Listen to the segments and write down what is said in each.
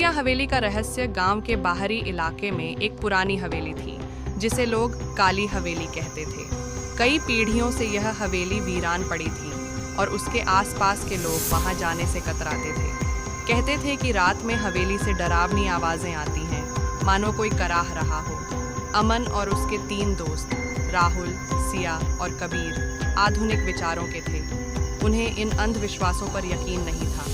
सिया हवेली का रहस्य गांव के बाहरी इलाके में एक पुरानी हवेली थी जिसे लोग काली हवेली कहते थे। कई पीढ़ियों से यह हवेली वीरान पड़ी थी और उसके आसपास के लोग वहां जाने से कतराते थे। कहते थे कि रात में हवेली से डरावनी आवाजें आती हैं, मानो कोई कराह रहा हो। अमन और उसके 3 दोस्त राहुल, सिया और कबीर आधुनिक विचारों के थे। उन्हें इन अंधविश्वासों पर यकीन नहीं था।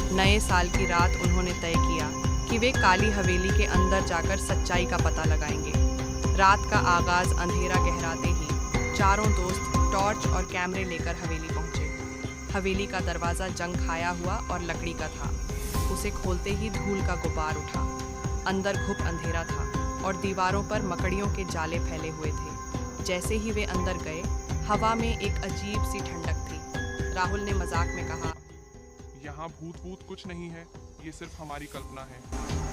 नए साल की रात उन्होंने तय किया कि वे काली हवेली के अंदर जाकर सच्चाई का पता लगाएंगे। रात का आगाज अंधेरा गहराते ही चारों दोस्त टॉर्च और कैमरे लेकर हवेली पहुंचे। हवेली का दरवाजा जंग खाया हुआ और लकड़ी का था। उसे खोलते ही धूल का गुबार उठा। अंदर घुप अंधेरा था और दीवारों पर मकड़ियों के जाले फैले हुए थे। जैसे ही वे अंदर गए, हवा में एक अजीब सी ठंडक थी। राहुल ने मजाक में कहा, यहाँ भूत कुछ नहीं है, ये सिर्फ हमारी कल्पना है।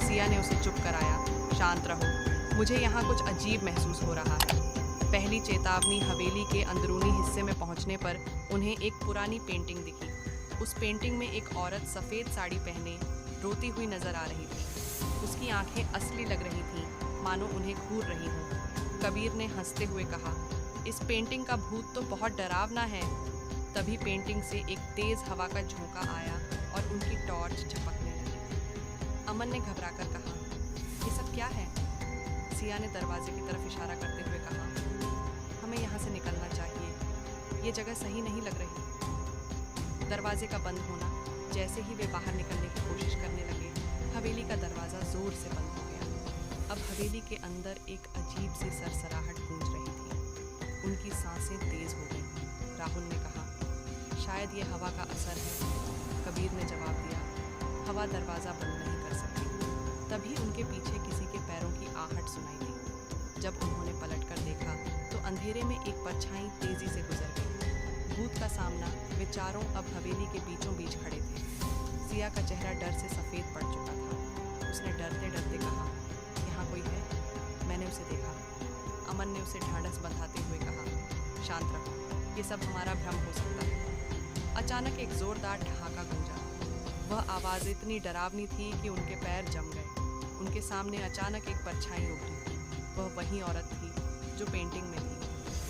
सिया ने उसे चुप कराया, शांत रहो, मुझे यहाँ कुछ अजीब महसूस हो रहा है। पहली चेतावनी हवेली के अंदरूनी हिस्से में पहुँचने पर उन्हें एक पुरानी पेंटिंग दिखी। उस पेंटिंग में एक औरत सफ़ेद साड़ी पहने रोती हुई नजर आ रही थी। उसकी आंखें असली लग रही थीं, मानो उन्हें घूर रही हों। कबीर ने हंसते हुए कहा, इस पेंटिंग का भूत तो बहुत डरावना है। तभी पेंटिंग से एक तेज हवा का झोंका आया और उनकी टॉर्च झपकने लगी। अमन ने घबराकर कहा, ये सब क्या है? सिया ने दरवाजे की तरफ इशारा करते हुए कहा, हमें यहाँ से निकलना चाहिए, ये जगह सही नहीं लग रही। दरवाजे का बंद होना, जैसे ही वे बाहर निकलने की कोशिश करने लगे, हवेली का दरवाजा जोर से बंद हो गया। अब हवेली के अंदर एक अजीब सी सरसराहट गूंज रही थी। उनकी सांसें तेज हो गईं। राहुल ने कहा, शायद ये हवा का असर है। कबीर ने जवाब दिया, हवा दरवाज़ा बंद नहीं कर सकती। तभी उनके पीछे किसी के पैरों की आहट सुनाई दी। जब उन्होंने पलटकर देखा तो अंधेरे में एक परछाई तेजी से गुजर गई। भूत का सामना वे चारों अब हवेली के बीचों बीच खड़े थे। सिया का चेहरा डर से सफ़ेद पड़ चुका था। उसने डरते डरते कहा, यहाँ कोई है? मैंने उसे देखा। अमन ने उसे ढांढस बंधाते हुए कहा, शांत रहो, ये सब हमारा भ्रम हो सकता है। अचानक एक जोरदार ठहाका गूंजा। वह आवाज़ इतनी डरावनी थी कि उनके पैर जम गए। उनके सामने अचानक एक परछाई उभरी। वह वही औरत थी जो पेंटिंग में थी।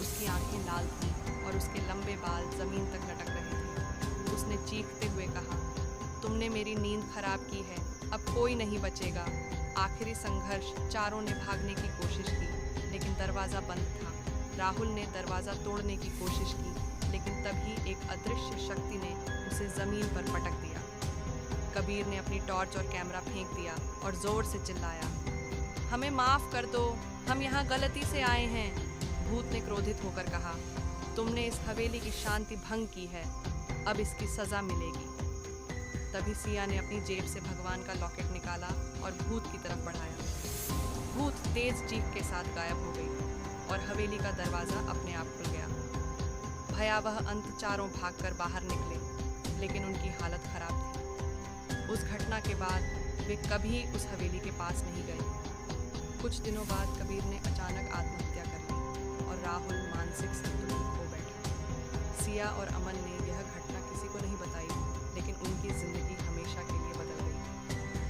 उसकी आंखें लाल थीं और उसके लंबे बाल जमीन तक लटक रहे थे। उसने चीखते हुए कहा, तुमने मेरी नींद खराब की है, अब कोई नहीं बचेगा। आखिरी संघर्ष, चारों ने भागने की कोशिश की, लेकिन दरवाज़ा बंद था। राहुल ने दरवाज़ा तोड़ने की कोशिश की, लेकिन तभी एक अदृश्य शक्ति ने उसे जमीन पर पटक दिया। कबीर ने अपनी टॉर्च और कैमरा फेंक दिया और जोर से चिल्लाया, हमें माफ कर दो, हम यहाँ गलती से आए हैं। भूत ने क्रोधित होकर कहा, तुमने इस हवेली की शांति भंग की है, अब इसकी सजा मिलेगी। तभी सिया ने अपनी जेब से भगवान का लॉकेट निकाला और भूत की तरफ बढ़ाया। भूत तेज चीख के साथ गायब हो गई और हवेली का दरवाजा अपने आप खुल गया। भयावह अंत, चारों भागकर बाहर निकले, लेकिन उनकी हालत खराब थी। उस घटना के बाद वे कभी उस हवेली के पास नहीं गए। कुछ दिनों बाद कबीर ने अचानक आत्महत्या कर ली और राहुल मानसिक संतुलन खो बैठा। सिया और अमन ने यह घटना किसी को नहीं बताई, लेकिन उनकी जिंदगी हमेशा के लिए बदल गई।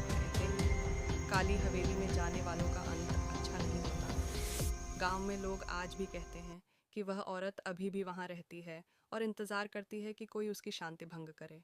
कहते हैं, काली हवेली में जाने वालों का अंत अच्छा नहीं होता। गांव में लोग आज भी कहते हैं कि वह औरत अभी भी वहां रहती है और इंतजार करती है कि कोई उसकी शांति भंग करे।